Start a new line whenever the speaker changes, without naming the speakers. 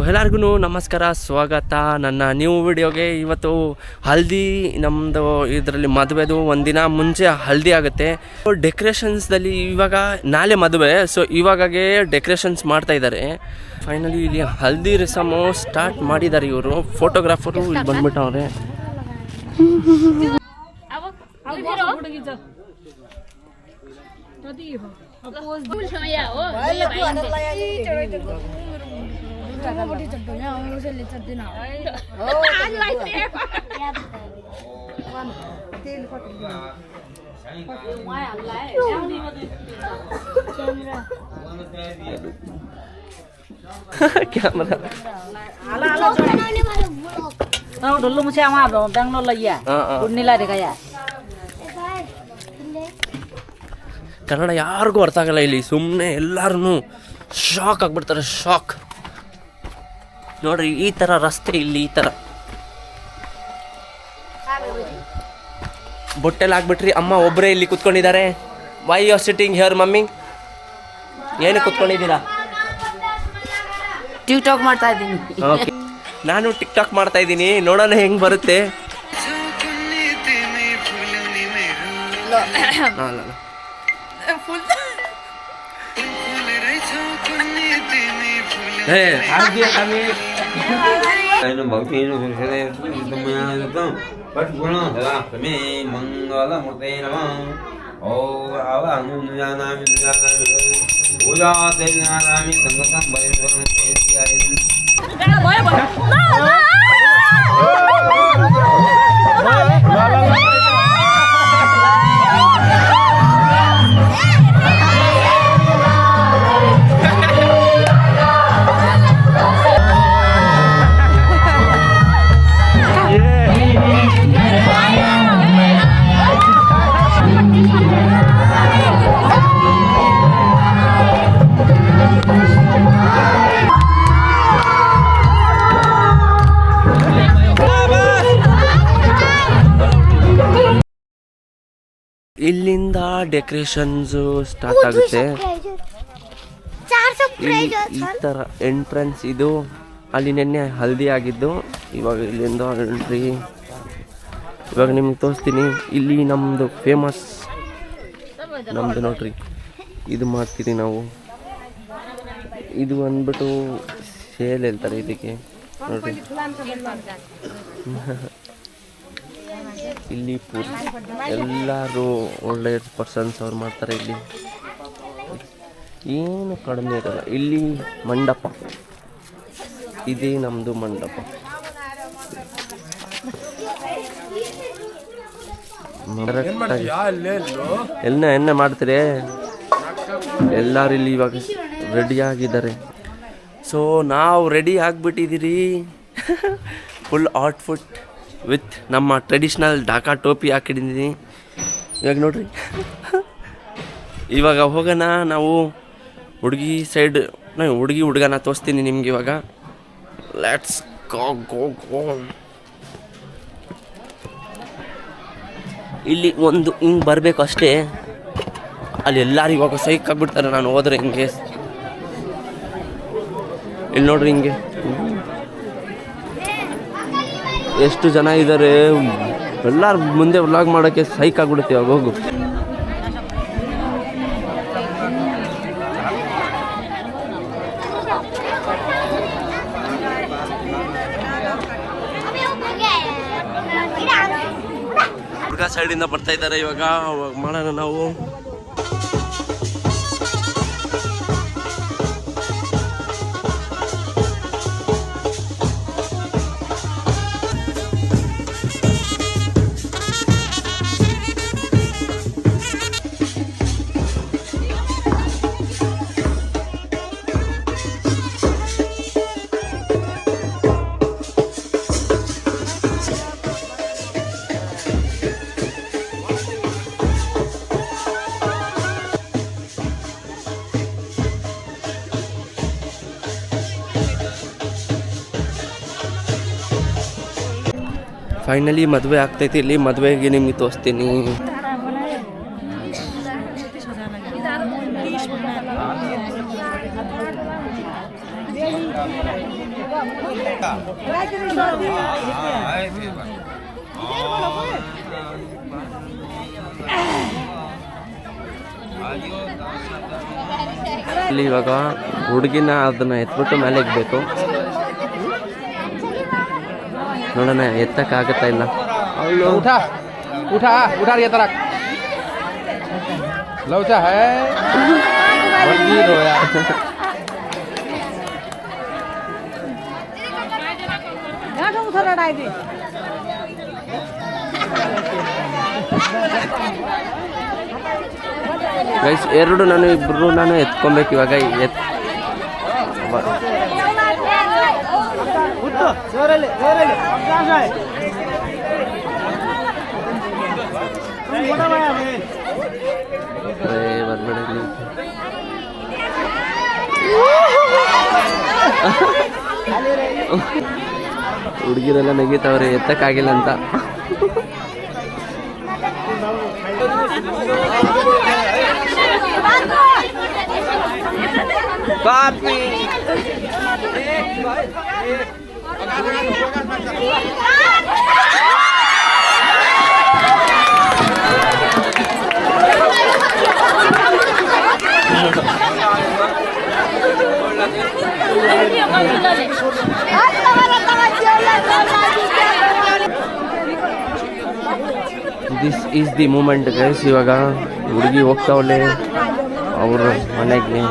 ಎಲ್ಲರಿಗೂ ನಮಸ್ಕಾರ, ಸ್ವಾಗತ ನನ್ನ ನ್ಯೂ ವಿಡಿಯೋಗೆ. ಇವತ್ತು ಹಲ್ದಿ ನಮ್ಮದು ಇದರಲ್ಲಿ ಮದುವೆದು ಒಂದಿನ ಮುಂಚೆ ಹಲ್ದಿ ಆಗುತ್ತೆ. ಡೆಕೋರೇಷನ್ಸ್ದಲ್ಲಿ ಇವಾಗ ನಾಳೆ ಮದುವೆ, ಸೊ ಇವಾಗೇ ಡೆಕೋರೇಷನ್ಸ್ ಮಾಡ್ತಾ ಇದ್ದಾರೆ. ಫೈನಲಿ ಇಲ್ಲಿ ಹಲ್ದಿ ರಸಮು ಸ್ಟಾರ್ಟ್ ಮಾಡಿದ್ದಾರೆ. ಇವರು ಫೋಟೋಗ್ರಾಫರು ಇಲ್ಲಿ ಬಂದ್ಬಿಟ್ಟವ್ರೆ. ಕನ್ನಡ ಯಾರಿಗೂ ಅರ್ಥ ಆಗಲ್ಲ ಇಲ್ಲಿ. ಸುಮ್ಮನೆ ಎಲ್ಲರೂ ಶಾಕ್ ಆಗಿಬಿಡ್ತಾರೆ. ಶಾಕ್ ನೋಡ್ರಿ, ಈ ಥರ ರಸ್ತೆ ಇಲ್ಲಿ ಈ ಥರ ಬೊಟ್ಟೆಲ್ಲ ಆಗ್ಬಿಟ್ರಿ. ಅಮ್ಮ ಒಬ್ಬರೇ ಇಲ್ಲಿ ಕುತ್ಕೊಂಡಿದ್ದಾರೆ. Why you are sitting here mummy? ಏನು ಕುತ್ಕೊಂಡಿದ್ದೀರಾ?
ಟಿಕ್ಟಾಕ್ ಮಾಡ್ತಾ ಇದ್ದೀನಿ.
ಓಕೆ, ನಾನು ಟಿಕ್ಟಾಕ್ ಮಾಡ್ತಾ ಇದ್ದೀನಿ. ನೋಡೋಣ ಹೆಂಗೆ ಬರುತ್ತೆ.
ಮಂಗಲ ಮೂರ್ತಿ
ಇಲ್ಲಿಂದ ಡೆಕೋರೇಷನ್ಸು ಸ್ಟಾರ್ಟ್ ಆಗುತ್ತೆ. ಈ ಥರ ಎಂಟ್ರೆನ್ಸ್ ಇದು. ಅಲ್ಲಿ ನೆನ್ನೆ ಹಲ್ದಿ ಆಗಿದ್ದು, ಇವಾಗ ಇಲ್ಲಿಂದ ಎಂಟ್ರಿ. ಇವಾಗ ನಿಮ್ಗೆ ತೋರಿಸ್ತೀನಿ. ಇಲ್ಲಿ ನಮ್ಮದು ಫೇಮಸ್ ನಮ್ಮದು ನೋಡ್ರಿ, ಇದು ಮಾಡ್ತೀರಿ ನಾವು. ಇದು ಅಂದ್ಬಿಟ್ಟು ಸೇಲ್ ಹೇಳ್ತಾರೆ ಇದಕ್ಕೆ ನೋಡ್ರಿ. ಇಲ್ಲಿ ಎಲ್ಲರೂ ಒಳ್ಳೆ ಪರ್ಸನ್ಸ್ ಅವ್ರು ಮಾಡ್ತಾರೆ. ಇಲ್ಲಿ ಏನು ಕಡಿಮೆ ಇರಲ್ಲ. ಇಲ್ಲಿ ಮಂಟಪ, ಇದೇ ನಮ್ಮದು ಮಂಟಪ. ಎಣ್ಣೆ ಮಾಡ್ತೀರಿ. ಎಲ್ಲರೂ ಇಲ್ಲಿ ಇವಾಗ ರೆಡಿಯಾಗಿದ್ದಾರೆ. ಸೊ ನಾವು ರೆಡಿ ಆಗಿಬಿಟ್ಟಿದ್ದೀರಿ. ಫುಲ್ ಔಟ್ಫಿಟ್ ವಿತ್ ನಮ್ಮ ಟ್ರೆಡಿಷ್ನಲ್ ಢಾಕಾ ಟೋಪಿ ಹಾಕಿದ್ದೀನಿ. ಇವಾಗ ನೋಡ್ರಿ, ಇವಾಗ ಹೋಗೋಣ ನಾವು ಹುಡುಗಿ ಸೈಡ್. ನಾನು ಹುಡುಗನ ತೋರಿಸ್ತೀನಿ ನಿಮ್ಗೆ ಇವಾಗ. Let's go. ಇಲ್ಲಿ ಒಂದು ಹಿಂಗೆ ಬರಬೇಕು ಅಷ್ಟೇ. ಅಲ್ಲಿ ಎಲ್ಲರೂ ಇವಾಗ ಸೈಕ್ ಆಗಿಬಿಡ್ತಾರೆ ನಾನು ಹೋದ್ರೆ. ಹಿಂಗೆ ಇಲ್ಲಿ ನೋಡ್ರಿ, ಹಿಂಗೆ ಎಷ್ಟು ಜನ ಇದ್ದಾರೆ. ಎಲ್ಲರೂ ಮುಂದೆ ವ್ಲಾಗ್ ಮಾಡೋಕ್ಕೆ ಸೈಕ್ ಆಗಿಬಿಡುತ್ತೆ. ಇವಾಗ ಹೋಗು. ಹುಡುಗ ಸೈಡಿಂದ ಬರ್ತಾ ಇದ್ದಾರೆ. ಇವಾಗ ಮಾಡೋಣ ನಾವು. ಫೈನಲಿ ಮದುವೆ ಆಗ್ತೈತಿ. ಇಲ್ಲಿ ಮದುವೆಗೆ ನಿಮಗೆ ತೋರಿಸ್ತೀನಿ. ಇಲ್ಲಿ ಇವಾಗ ಹುಡುಗಿನ ಅದನ್ನ ಎತ್ಬಿಟ್ಟು ಮೇಲೆ ಇಕ್ಬೇಕು. ನೋಡೋಣ ಎತ್ತಕ್ಕಾಗತ್ತಾ ಇಲ್ಲ.
उठा उठा उठा ये तरक लौचा है बंदी रोया
ಗೈಸ್ ಎರಡು ಇಬ್ರು ಎತ್ಕೊಬೇಕು ಇವಾಗ. ಬರ್ಬೇಡ ಹುಡುಗಿರೆಲ್ಲ ನಗೀತಾವ್ರೆ ಎತ್ತಕ್ಕಾಗಿಲ್ಲ ಅಂತ. Copy this is the moment guys. ಇವಾಗ ಹುಡುಗಿ ಹೋಗ್ತಾವಳೆ ಅವ್ರ ಮನೆಗೆ.